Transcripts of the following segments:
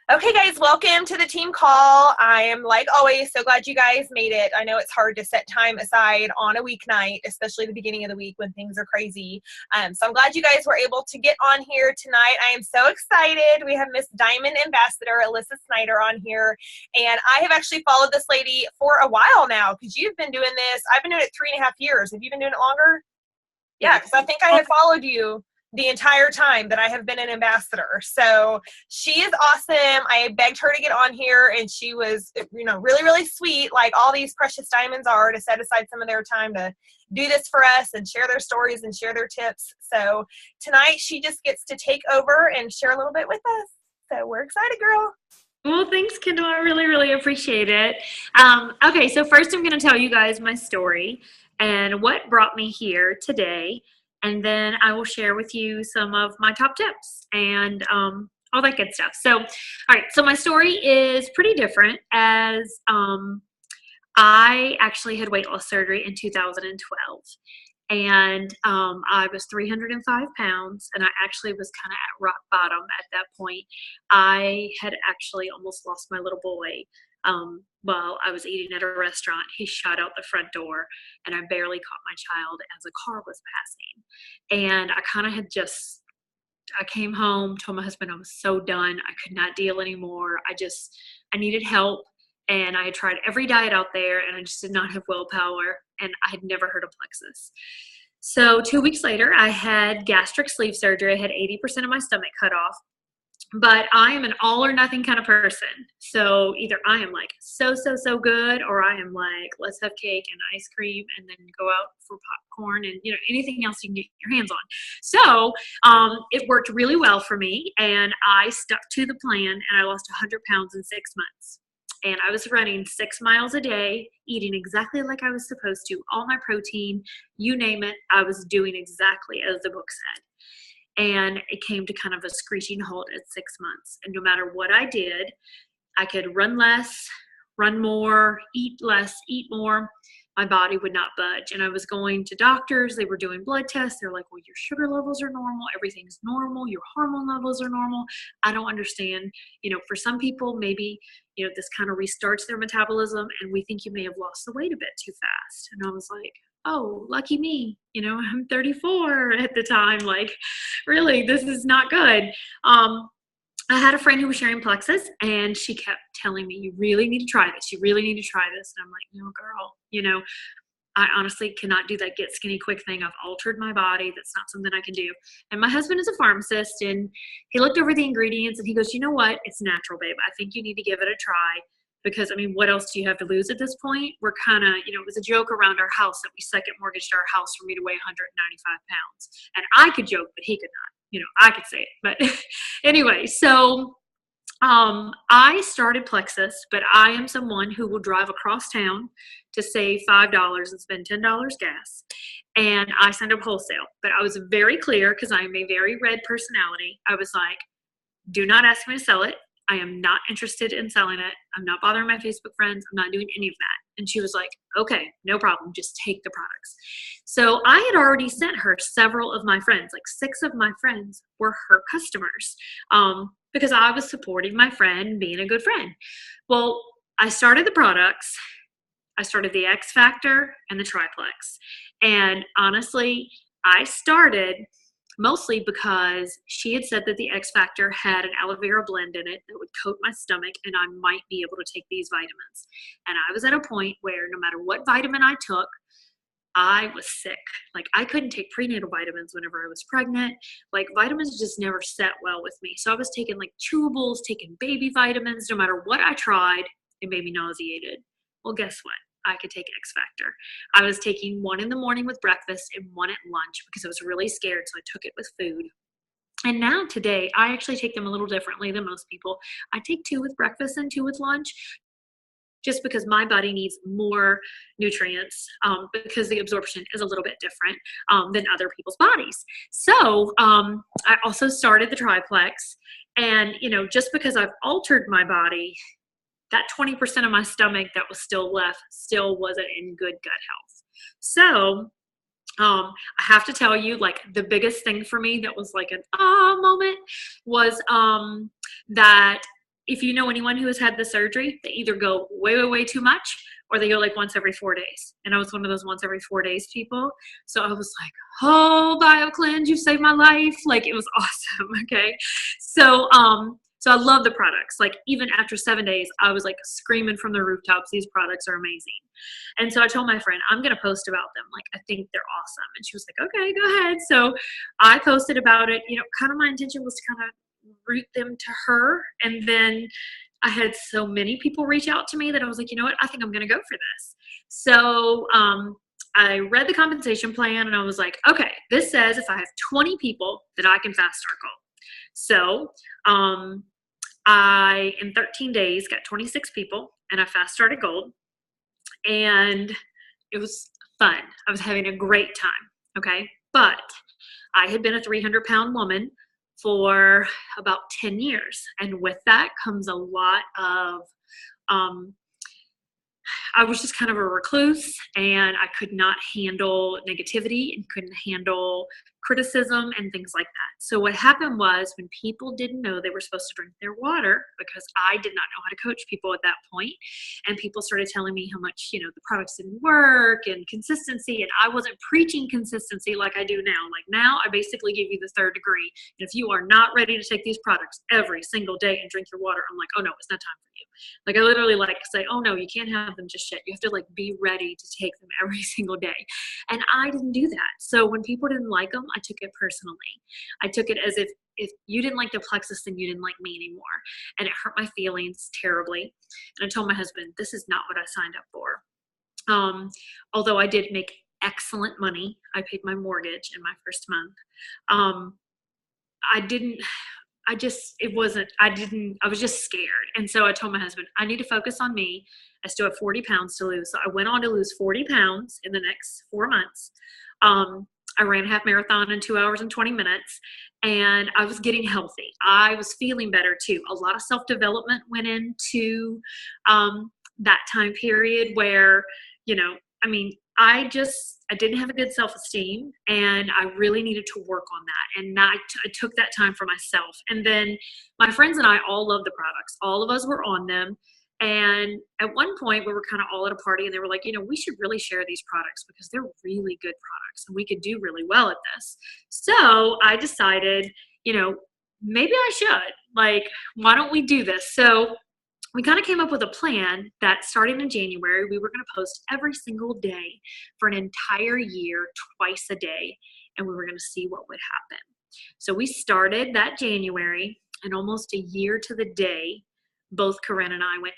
Okay, guys, welcome to the team call. I am, like always, so glad you guys made it. I know it's hard to set time aside on a weeknight, especially the beginning of the week when things are crazy. So I'm glad you guys were able to get on here tonight. I am so excited. We have Miss Diamond Ambassador Allissa Snyder on here, and I have actually followed this lady for a while now because you've been doing this. I've been doing it 3.5 years. Have you been doing it longer? Yeah, because I think I have followed you the entire time that I have been an ambassador. So she is awesome. I begged her to get on here, and she was, really, really sweet, like all these precious diamonds are, to set aside some of their time to do this for us and share their stories and share their tips. So tonight she just gets to take over and share a little bit with us. So we're excited, girl. Well, thanks, Kendall. I really, really appreciate it. Okay, so first I'm going to tell you guys my story and what brought me here today. And then I will share with you some of my top tips and all that good stuff. So, all right, so my story is pretty different as I actually had weight loss surgery in 2012. And I was 305 pounds, and I actually was kind of at rock bottom at that point. I had actually almost lost my little boy while I was eating at a restaurant. He shot out the front door, and I barely caught my child as a car was passing. And I kind of I came home, told my husband I was so done. I could not deal anymore. I needed help. And I had tried every diet out there, and I just did not have willpower, and I had never heard of Plexus. So 2 weeks later, I had gastric sleeve surgery. I had 80% of my stomach cut off. But I am an all or nothing kind of person. So either I am like so good, or I am like, let's have cake and ice cream and then go out for popcorn and anything else you can get your hands on. So it worked really well for me, and I stuck to the plan, and I lost 100 pounds in 6 months. And I was running 6 miles a day, eating exactly like I was supposed to, all my protein, you name it, I was doing exactly as the book said. And it came to kind of a screeching halt at 6 months. And no matter what I did, I could run less, run more, eat less, eat more. My body would not budge. And I was going to doctors. They were doing blood tests. They're like, well, your sugar levels are normal. Everything's normal. Your hormone levels are normal. I don't understand. For some people, maybe, this kind of restarts their metabolism, and we think you may have lost the weight a bit too fast. And I was like, oh, lucky me. I'm 34 at the time. Like, really, this is not good. I had a friend who was sharing Plexus, and she kept telling me, you really need to try this. You really need to try this. And I'm like, no, girl, I honestly cannot do that get skinny quick thing. I've altered my body. That's not something I can do. And my husband is a pharmacist, and he looked over the ingredients, and he goes, you know what? It's natural, babe. I think you need to give it a try. Because, what else do you have to lose at this point? We're kind of, it was a joke around our house that we second mortgaged our house for me to weigh 195 pounds. And I could joke, but he could not. I could say it. But anyway, so I started Plexus, but I am someone who will drive across town to save $5 and spend $10 gas. And I signed up wholesale. But I was very clear, because I am a very red personality. I was like, do not ask me to sell it. I am not interested in selling it. I'm not bothering my Facebook friends. I'm not doing any of that. And she was like, okay, no problem. Just take the products. So I had already sent her several of my friends, like 6 of my friends were her customers, because I was supporting my friend, being a good friend. Well, I started the products. I started the X Factor and the triplex. And honestly, I started mostly because she had said that the X Factor had an aloe vera blend in it that would coat my stomach, and I might be able to take these vitamins. And I was at a point where no matter what vitamin I took, I was sick. Like, I couldn't take prenatal vitamins whenever I was pregnant. Like, vitamins just never set well with me. So I was taking like chewables, taking baby vitamins. No matter what I tried, it made me nauseated. Well, guess what? I could take X Factor. I was taking 1 in the morning with breakfast and 1 at lunch because I was really scared, so I took it with food. And now today, I actually take them a little differently than most people. I take 2 with breakfast and 2 with lunch, just because my body needs more nutrients, because the absorption is a little bit different than other people's bodies. So I also started the triplex, and just because I've altered my body, that 20% of my stomach that was still left still wasn't in good gut health. So I have to tell you, like, the biggest thing for me that was like an moment was that if you know anyone who has had the surgery, they either go way, way, way too much, or they go like once every 4 days. And I was one of those once every 4 days people. So I was like, oh, BioCleanse, you saved my life. Like, it was awesome. Okay. So, so I love the products. Like, even after 7 days, I was like screaming from the rooftops, these products are amazing. And so I told my friend, I'm going to post about them. Like, I think they're awesome. And she was like, okay, go ahead. So I posted about it. You know, kind of my intention was to kind of route them to her. And then I had so many people reach out to me that I was like, you know what, I think I'm going to go for this. So I read the compensation plan and I was like, okay, this says if I have 20 people that I can fast start gold. So I, in 13 days, got 26 people and I fast started gold. And it was fun. I was having a great time. Okay. But I had been a 300-pound woman for about 10 years. And with that comes a lot of, I was just kind of a recluse and I could not handle negativity and couldn't handle criticism and things like that. So what happened was when people didn't know they were supposed to drink their water, because I did not know how to coach people at that point, and people started telling me how much, you know, the products didn't work and consistency, and I wasn't preaching consistency like I do now. Like now I basically give you the third degree. And if you are not ready to take these products every single day and drink your water, I'm like, oh no, it's not time for you. Like I literally like say, oh no, you can't have them just yet. You have to like be ready to take them every single day. And I didn't do that. So when people didn't like them, I took it personally. I took it as if you didn't like the Plexus, then you didn't like me anymore. And it hurt my feelings terribly. And I told my husband, this is not what I signed up for. Although I did make excellent money. I paid my mortgage in my first month. I was just scared. And so I told my husband, I need to focus on me. I still have 40 pounds to lose. So I went on to lose 40 pounds in the next 4 months. I ran a half marathon in 2 hours and 20 minutes, and I was getting healthy. I was feeling better too. A lot of self-development went into that time period where, you know, I mean, I didn't have a good self-esteem, and I really needed to work on that. And I took that time for myself. And then my friends and I all loved the products. All of us were on them. And at one point we were kind of all at a party and they were like, you know, we should really share these products because they're really good products and we could do really well at this. So I decided, you know, maybe I should, like, why don't we do this? So we kind of came up with a plan that starting in January, we were going to post every single day for an entire year, twice a day, and we were going to see what would happen. So we started that January, and almost a year to the day, both Corinne and I went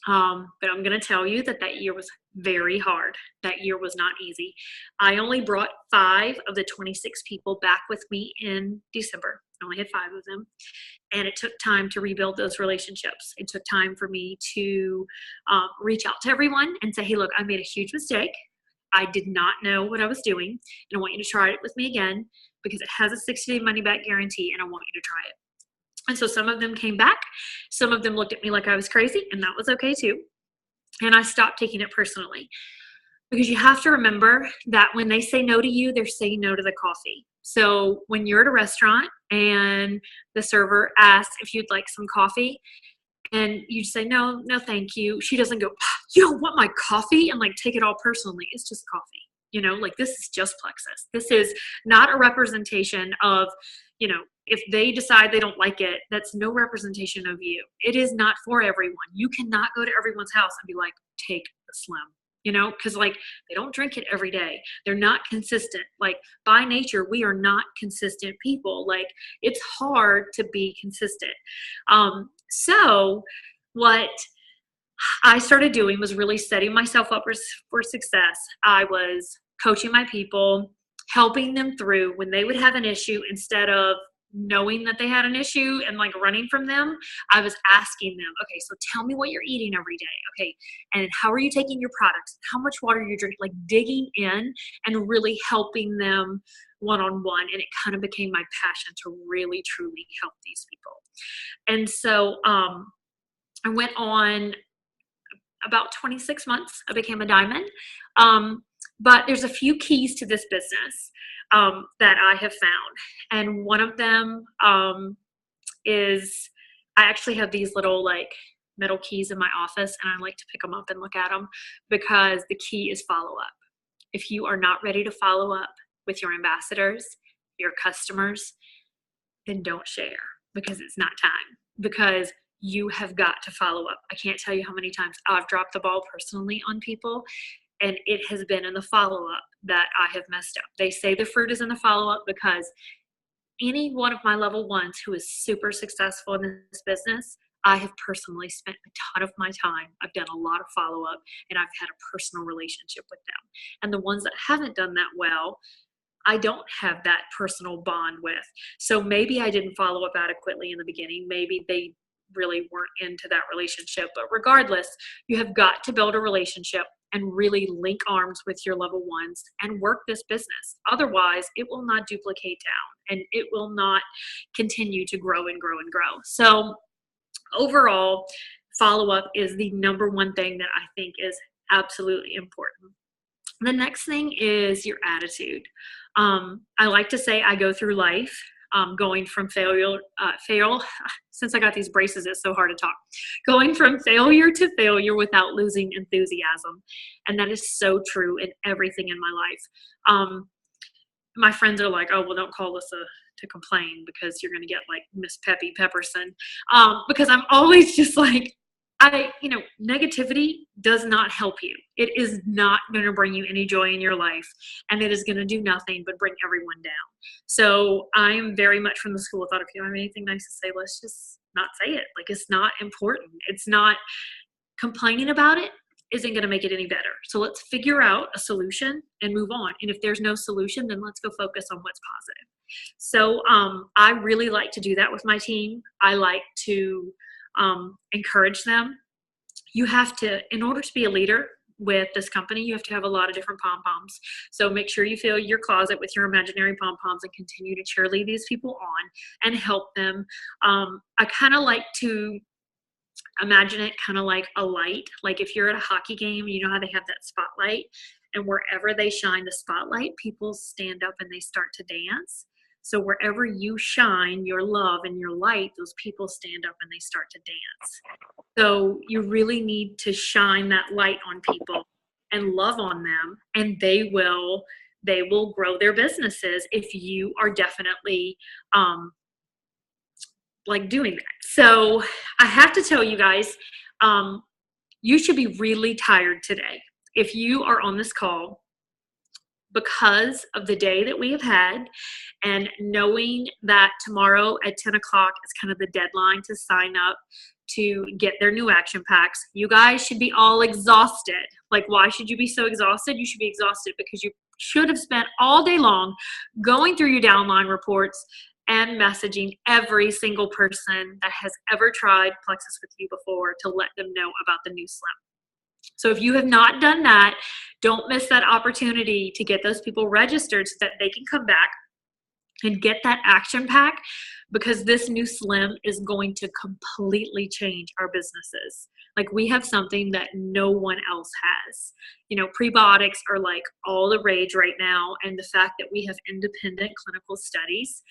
emerald. But I'm going to tell you that year was very hard. That year was not easy. I only brought 5 of the 26 people back with me in December. I only had 5 of them. And it took time to rebuild those relationships. It took time for me to reach out to everyone and say, hey, look, I made a huge mistake. I did not know what I was doing. And I want you to try it with me again because it has a 60-day money-back guarantee and I want you to try it. And so some of them came back. Some of them looked at me like I was crazy, and that was okay too. And I stopped taking it personally because you have to remember that when they say no to you, they're saying no to the coffee. So when you're at a restaurant and the server asks if you'd like some coffee and you say, no, thank you. She doesn't go, you don't want my coffee and like take it all personally. It's just coffee. You know, like this is just Plexus. This is not a representation of, you know, if they decide they don't like it, that's no representation of you. It is not for everyone. You cannot go to everyone's house and be like, take the Slim, you know, because like they don't drink it every day. They're not consistent. Like by nature, we are not consistent people. Like it's hard to be consistent. So what I started doing was really setting myself up for success. I was coaching my people, helping them through when they would have an issue. Instead of knowing that they had an issue and like running from them, I was asking them, okay, so tell me what you're eating every day. Okay. And how are you taking your products? How much water you're drinking? Like digging in and really helping them one-on-one. And it kind of became my passion to really, truly help these people. And so I went on about 26 months. I became a diamond. But there's a few keys to this business that I have found. And one of them is I actually have these little like metal keys in my office, and I like to pick them up and look at them, because the key is follow up. If you are not ready to follow up with your ambassadors, your customers, then don't share, because it's not time, because you have got to follow up. I can't tell you how many times I've dropped the ball personally on people, and it has been in the follow-up that I have messed up. They say the fruit is in the follow-up, because any one of my level ones who is super successful in this business, I have personally spent a ton of my time. I've done a lot of follow-up, and I've had a personal relationship with them. And the ones that haven't done that well, I don't have that personal bond with. So maybe I didn't follow up adequately in the beginning. Maybe they really weren't into that relationship. But regardless, you have got to build a relationship and really link arms with your level ones and work this business. Otherwise, it will not duplicate down, and it will not continue to grow and grow and grow. So overall, follow-up is the number one thing that I think is absolutely important. The next thing is your attitude. I like to say I go through life going from fail. Since I got these braces, it's so hard to talk. Going from failure to failure without losing enthusiasm. And that is so true in everything in my life. My friends are like, oh, well, don't call Allissa to complain, because you're going to get like Miss Peppy Pepperson. Because I'm always just like, negativity does not help you. It is not going to bring you any joy in your life, and it is going to do nothing but bring everyone down. So I am very much from the school of thought, if you don't have anything nice to say, let's just not say it. Like, it's not important. It's not, complaining about it isn't going to make it any better. So let's figure out a solution and move on. And if there's no solution, then let's go focus on what's positive. So I really like to do that with my team. I like to encourage them. You have to, in order to be a leader with this company, you have to have a lot of different pom-poms. So make sure you fill your closet with your imaginary pom-poms and continue to cheerlead these people on and help them. I kind of like to imagine it kind of like a light. Like if you're at a hockey game, you know how they have that spotlight, and wherever they shine the spotlight, people stand up and they start to dance. So wherever you shine your love and your light, those people stand up and they start to dance. So you really need to shine that light on people and love on them, and they will grow their businesses if you are definitely like doing that. So I have to tell you guys, you should be really tired today if you are on this call, because of the day that we have had, and knowing that tomorrow at 10 o'clock is kind of the deadline to sign up to get their new action packs. You guys should be all exhausted. Like, why should you be so exhausted? You should be exhausted because you should have spent all day long going through your downline reports and messaging every single person that has ever tried Plexus with you before to let them know about the new Slim. So if you have not done that, don't miss that opportunity to get those people registered so that they can come back and get that action pack, because this new Slim is going to completely change our businesses. Like, we have something that no one else has. Prebiotics are like all the rage right now, and the fact that we have independent clinical studies,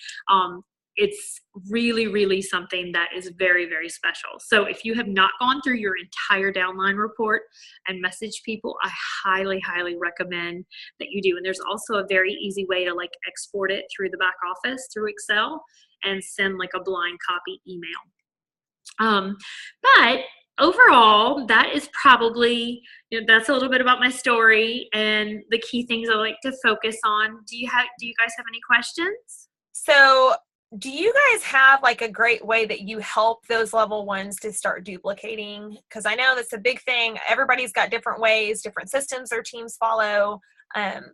it's really, really something that is very, very special. So if you have not gone through your entire downline report and message people, I highly, highly recommend that you do. And there's also a very easy way to like export it through the back office through Excel and send like a blind copy email. But overall, that is probably, that's a little bit about my story and the key things I like to focus on. Do you guys have any questions? So do you guys have like a great way that you help those level ones to start duplicating? Because I know that's a big thing. Everybody's got different ways, different systems their teams follow.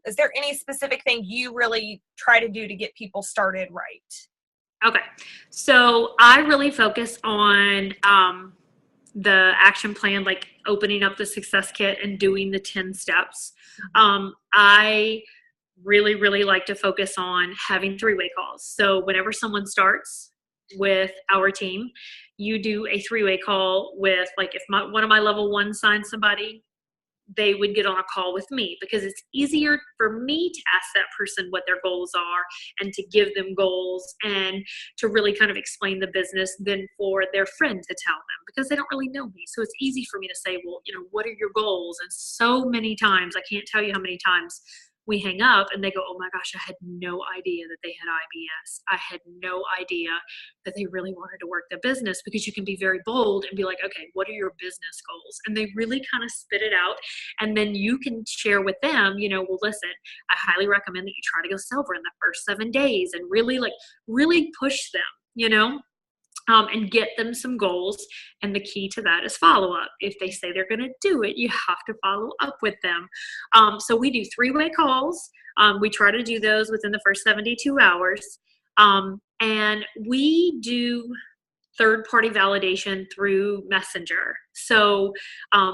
Is there any specific thing you really try to do to get people started right? Okay. So I really focus on the action plan, like opening up the success kit and doing the 10 steps. I really, really like to focus on having three-way calls. So whenever someone starts with our team, you do a three-way call with, like, if one of my level one signs somebody, they would get on a call with me, because it's easier for me to ask that person what their goals are and to give them goals and to really kind of explain the business than for their friend to tell them, because they don't really know me. So it's easy for me to say, well, what are your goals? And so many times, I can't tell you how many times we hang up and they go, oh my gosh, I had no idea that they had IBS. I had no idea that they really wanted to work the business, because you can be very bold and be like, okay, what are your business goals? And they really kind of spit it out. And then you can share with them, well, listen, I highly recommend that you try to go silver in the first 7 days, and really push them, and get them some goals. And the key to that is follow-up. If they say they're going to do it, you have to follow up with them. So we do 3-way calls. We try to do those within the first 72 hours. And we do third-party validation through Messenger. So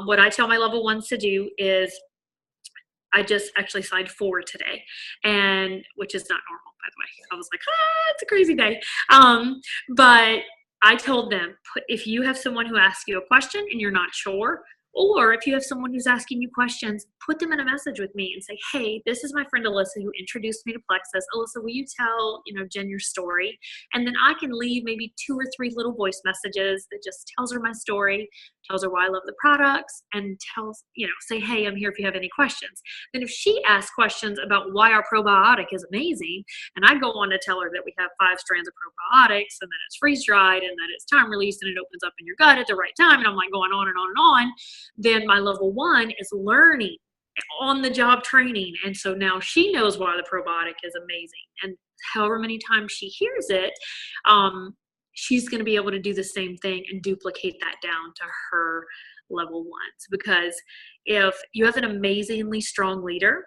what I tell my level ones to do is, I just actually signed 4 today, and which is not normal, by the way. I was like, it's a crazy day. But I told them, if you have someone who asks you a question and you're not sure, or if you have someone who's asking you questions, put them in a message with me and say, hey, this is my friend Allissa who introduced me to Plexus. Allissa, will you tell, Jen, your story? And then I can leave maybe 2 or 3 little voice messages that just tells her my story, tells her why I love the products, and say, hey, I'm here if you have any questions. Then if she asks questions about why our probiotic is amazing, and I go on to tell her that we have 5 strands of probiotics, and that it's freeze dried, and that it's time released, and it opens up in your gut at the right time, and I'm like going on and on and on, then my level 1 is learning on the job training. And so now she knows why the probiotic is amazing. And however many times she hears it, she's going to be able to do the same thing and duplicate that down to her level 1s. Because if you have an amazingly strong leader,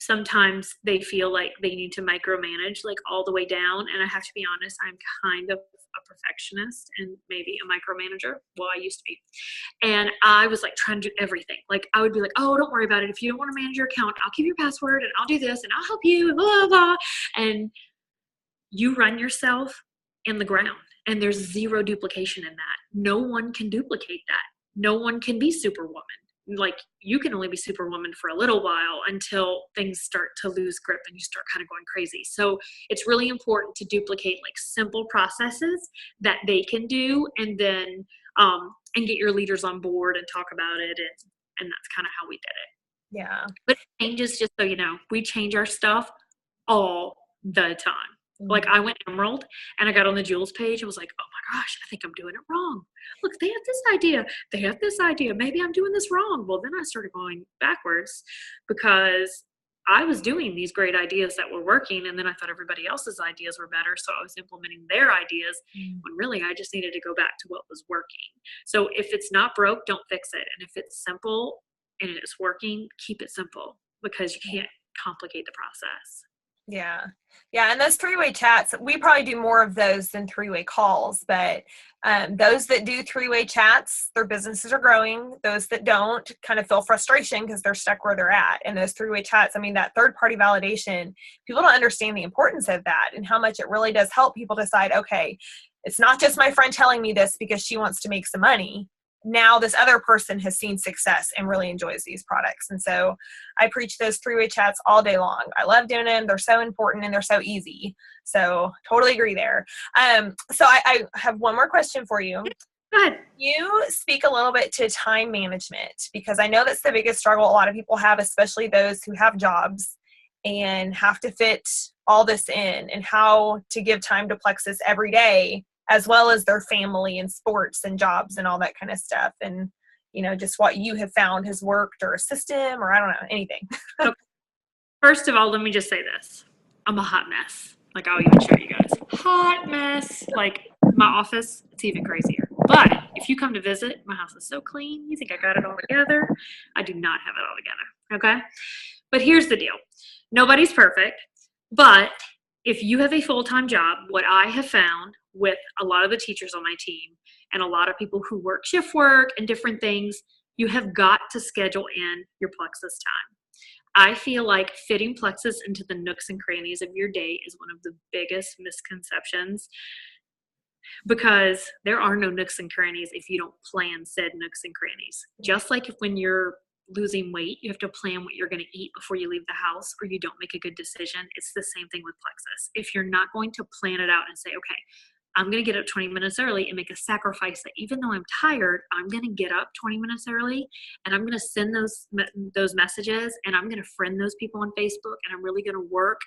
sometimes they feel like they need to micromanage like all the way down. And I have to be honest, I'm kind of a perfectionist and maybe a micromanager. Well, I used to be. And I was like trying to do everything. Like I would be like, oh, don't worry about it. If you don't want to manage your account, I'll give you your password and I'll do this and I'll help you and blah, blah, blah. And you run yourself in the ground, and there's 0 duplication in that. No one can duplicate that. No one can be Superwoman. Like you can only be Superwoman for a little while until things start to lose grip and you start kind of going crazy. So it's really important to duplicate like simple processes that they can do, and then and get your leaders on board and talk about it, and that's kind of how we did it. Yeah. But it changes, just so you know, we change our stuff all the time. Like I went Emerald and I got on the Jewels page and was like, oh my gosh, I think I'm doing it wrong. Look, they have this idea. They have this idea. Maybe I'm doing this wrong. Well, then I started going backwards because I was doing these great ideas that were working, and then I thought everybody else's ideas were better. So I was implementing their ideas when really I just needed to go back to what was working. So if it's not broke, don't fix it. And if it's simple and it's working, keep it simple, because you can't complicate the process. Yeah. Yeah. And those 3-way chats, we probably do more of those than 3-way calls, but those that do 3-way chats, their businesses are growing. Those that don't kind of feel frustration because they're stuck where they're at. And those 3-way chats, I mean, that third-party validation, people don't understand the importance of that and how much it really does help people decide, okay, it's not just my friend telling me this because she wants to make some money. Now this other person has seen success and really enjoys these products. And so I preach those 3-way chats all day long. I love doing them. They're so important and they're so easy. So totally agree there. So I have one more question for you. Go ahead. You speak a little bit to time management, because I know that's the biggest struggle a lot of people have, especially those who have jobs and have to fit all this in, and how to give time to Plexus every day, as well as their family and sports and jobs and all that kind of stuff. And, just what you have found has worked, or a system, or I don't know, anything. Okay. First of all, let me just say this. I'm a hot mess. Like, I'll even show you guys. Hot mess. Like, my office, it's even crazier. But if you come to visit, my house is so clean. You think I got it all together. I do not have it all together. Okay? But here's the deal. Nobody's perfect. But if you have a full-time job, what I have found with a lot of the teachers on my team and a lot of people who work shift work and different things, you have got to schedule in your Plexus time. I feel like fitting Plexus into the nooks and crannies of your day is one of the biggest misconceptions. because there are no nooks and crannies if you don't plan said nooks and crannies. Just like if when you're losing weight, you have to plan what you're going to eat before you leave the house or you don't make a good decision. It's the same thing with Plexus. If you're not going to plan it out and say, okay, I'm going to get up 20 minutes early and make a sacrifice that even though I'm tired, I'm going to get up 20 minutes early and I'm going to send those messages and I'm going to friend those people on Facebook and I'm really going to work,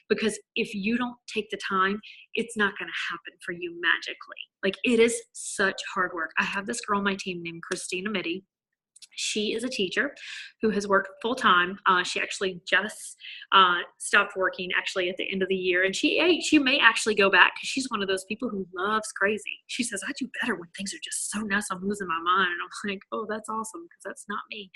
because if you don't take the time, it's not going to happen for you magically. Like, it is such hard work. I have this girl on my team named Christina Mitty. She is a teacher who has worked full time. She actually just stopped working actually at the end of the year, and she may actually go back because she's one of those people who loves crazy. She says, "I do better when things are just so nuts. I'm losing my mind," and I'm like, "Oh, that's awesome," because that's not me.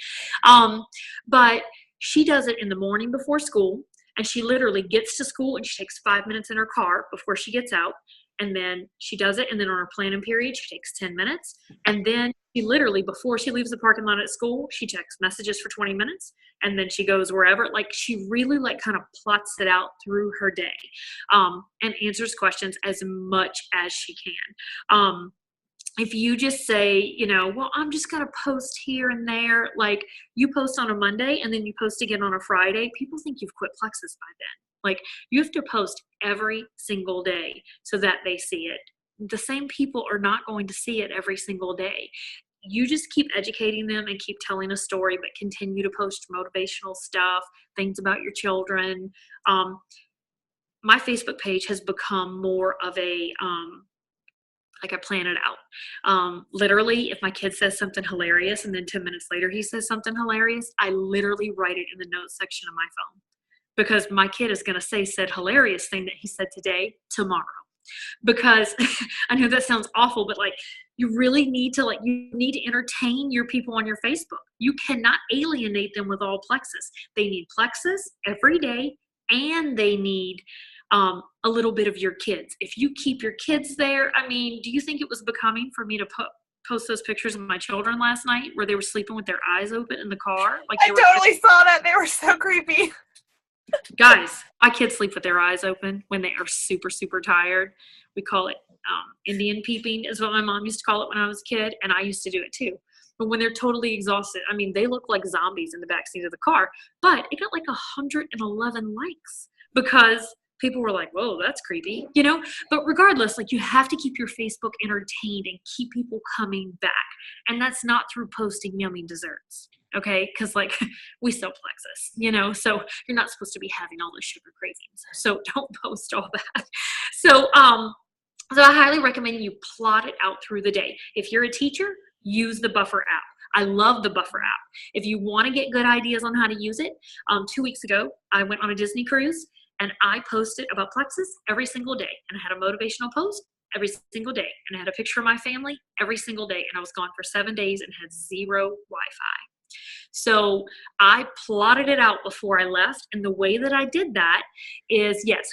But she does it in the morning before school, and she literally gets to school and she takes 5 minutes in her car before she gets out. And then she does it. And then on her planning period, she takes 10 minutes. And then she literally, before she leaves the parking lot at school, she checks messages for 20 minutes. And then she goes wherever. Like, she really kind of plots it out through her day, and answers questions as much as she can. If you just say, well, I'm just going to post here and there, like you post on a Monday and then you post again on a Friday, people think you've quit Plexus by then. Like, you have to post every single day so that they see it. The same people are not going to see it every single day. You just keep educating them and keep telling a story, but continue to post motivational stuff, things about your children. My Facebook page has become more of a, like, I plan it out. Literally, if my kid says something hilarious and then 10 minutes later he says something hilarious, I literally write it in the notes section of my phone. Because my kid is going to say said hilarious thing that he said today, tomorrow. Because I know that sounds awful, but you really need to you need to entertain your people on your Facebook. You cannot alienate them with all Plexus. They need Plexus every day, and they need a little bit of your kids. If you keep your kids there, I mean, do you think it was becoming for me to post those pictures of my children last night where they were sleeping with their eyes open in the car? I totally saw that. They were so creepy. Guys, my kids sleep with their eyes open when they are super, super tired. We call it Indian peeping is what my mom used to call it when I was a kid, and I used to do it too. But when they're totally exhausted, I mean, they look like zombies in the backseat of the car. But it got 111 likes because people were like, whoa, that's creepy, But regardless, you have to keep your Facebook entertained and keep people coming back. And that's not through posting yummy desserts. Okay, because we sell Plexus, so you're not supposed to be having all those sugar cravings. So don't post all that. So I highly recommend you plot it out through the day. If you're a teacher, use the Buffer app. I love the Buffer app. If you want to get good ideas on how to use it, 2 weeks ago, I went on a Disney cruise and I posted about Plexus every single day. And I had a motivational post every single day. And I had a picture of my family every single day. And I was gone for 7 days and had zero Wi-Fi. So I plotted it out before I left. And the way that I did that is, yes,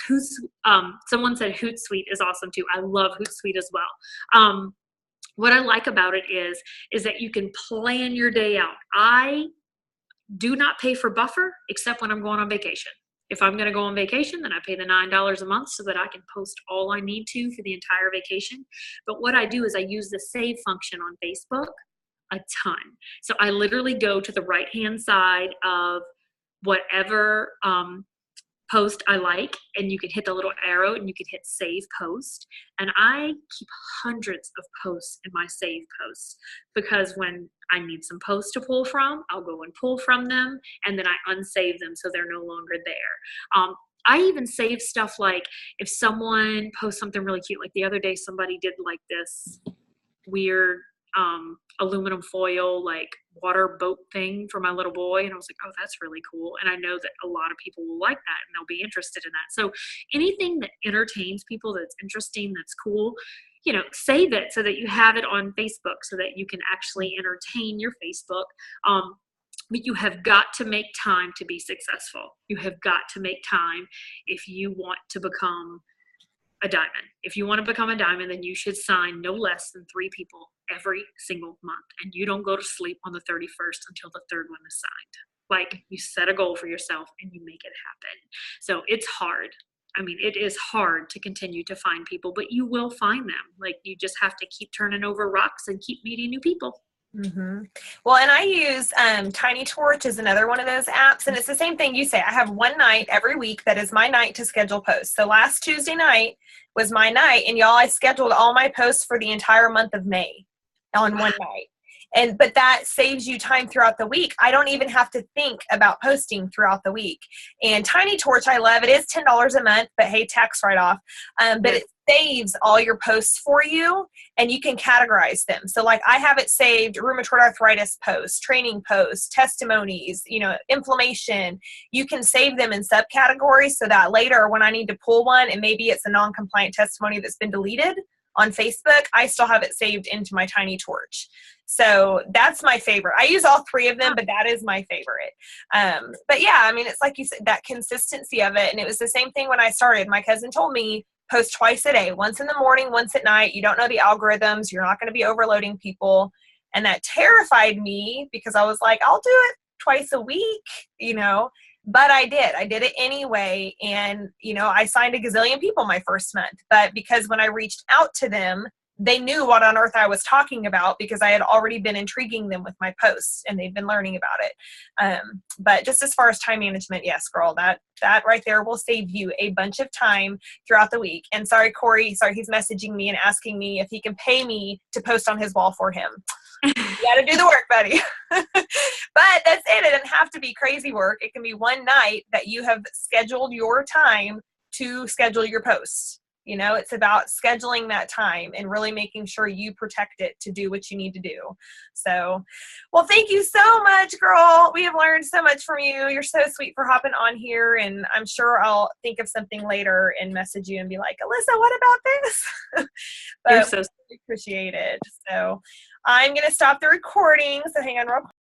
someone said Hootsuite is awesome too. I love Hootsuite as well. What I like about it is that you can plan your day out. I do not pay for Buffer except when I'm going on vacation. If I'm going to go on vacation, then I pay the $9 a month so that I can post all I need to for the entire vacation. But what I do is I use the save function on Facebook a ton. So I literally go to the right-hand side of whatever post I like, and you can hit the little arrow and you can hit save post. And I keep hundreds of posts in my save posts because when I need some posts to pull from, I'll go and pull from them, and then I unsave them so they're no longer there. I even save stuff if someone posts something really cute, the other day somebody did this weird aluminum foil water boat thing for my little boy, and I was like, oh, that's really cool. And I know that a lot of people will like that and they'll be interested in that. So anything that entertains people, that's interesting, that's cool, save it so that you have it on Facebook so that you can actually entertain your Facebook. But you have got to make time to be successful. You have got to make time if you want to become a diamond. If you want to become a diamond, then you should sign no less than 3 people every single month. And you don't go to sleep on the 31st until the 3rd one is signed. You set a goal for yourself and you make it happen. So it's hard. I mean, it is hard to continue to find people, but you will find them. Like, you just have to keep turning over rocks and keep meeting new people. Mm-hmm. Well, and I use Tiny Torch is another one of those apps, and it's the same thing you say. I have one night every week that is my night to schedule posts. So last Tuesday night was my night, and y'all, I scheduled all my posts for the entire month of May on one night. But that saves you time throughout the week. I don't even have to think about posting throughout the week. And Tiny Torch, I love. It is $10 a month, but hey, tax write-off. But it saves all your posts for you, and you can categorize them. So like I have it saved rheumatoid arthritis posts, training posts, testimonies, inflammation. You can save them in subcategories so that later when I need to pull one and maybe it's a non-compliant testimony that's been deleted on Facebook, I still have it saved into my Tiny Torch. So that's my favorite. I use all three of them, but that is my favorite. But yeah, I mean, it's like you said, that consistency of it. And it was the same thing when I started. My cousin told me, post twice a day, once in the morning, once at night. You don't know the algorithms. You're not going to be overloading people. And that terrified me because I was like, I'll do it twice a week, but I did it anyway. And, I signed a gazillion people my first month, but because when I reached out to them, they knew what on earth I was talking about because I had already been intriguing them with my posts and they've been learning about it. But just as far as time management, yes, girl, that right there will save you a bunch of time throughout the week. And sorry, Corey, he's messaging me and asking me if he can pay me to post on his wall for him. You got to do the work, buddy. But that's it. It doesn't have to be crazy work. It can be one night that you have scheduled your time to schedule your posts. It's about scheduling that time and really making sure you protect it to do what you need to do. So, well, thank you so much, girl. We have learned so much from you. You're so sweet for hopping on here. And I'm sure I'll think of something later and message you and be like, Allissa, what about this? But You're so appreciate it. So I'm going to stop the recording. So hang on real quick.